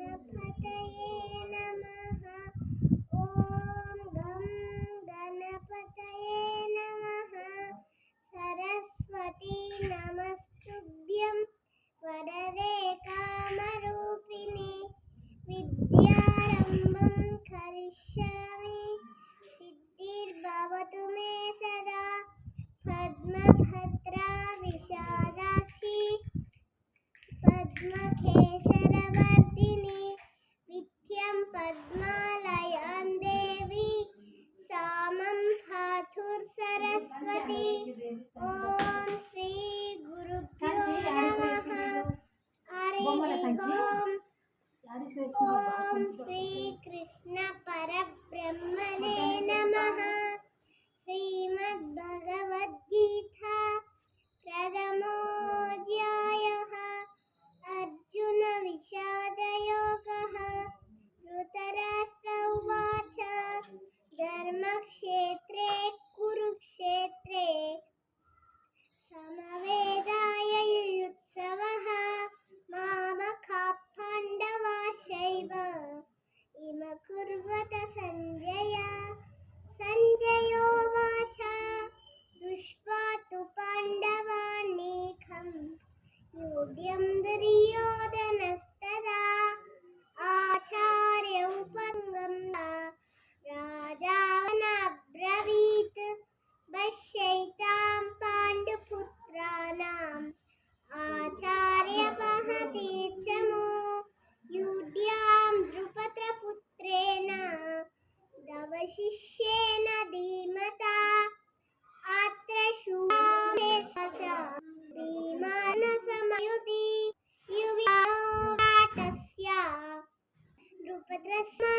गणपतये नमः। ॐ गं गणपतये नमः। सरस्वती नमस्तुभ्यं वरदे कामरूपिणे। विद्यारम्भं करिष्यामि सिद्धिर्भवतु मे सदा। पद्मभद्रा विशालाक्षी पद्मकेशरवर्धिनी विद्यां पद्मालयां देवी सामं पातुर्सरस्वती। ॐ श्री गुरुभ्यो नमः। हरिः ॐ श्री कृष्ण परब्रह्मणे नमः। श्रीमद्भगवद्गीता प्रथमोऽध्यायः। अर्जुन विषादयोगः। धृतराष्ट्र उवाच धर्मक्षेत्रे कुरुक्षेत्रे समवेदायुयुत्सवः। मामकाः पाण्डवाश्चैव इमे कुर्वत सञ्जय। सञ्जयोवाच दृष्ट्वा तु पाण्डवानीकम् योग्यं दुर्योधनस्तदा। आचार्योपगं राजानब्रवीत् पश्यैतां पाण्डुपुत्राणाम् आचार्यमहतीर्षमो। युध्यां द्रुपदपुत्रेण तव शिष्येन धीमता। अत्र शूरामेषा भीमानसमयुधि युवितस्य द्रुपदस्य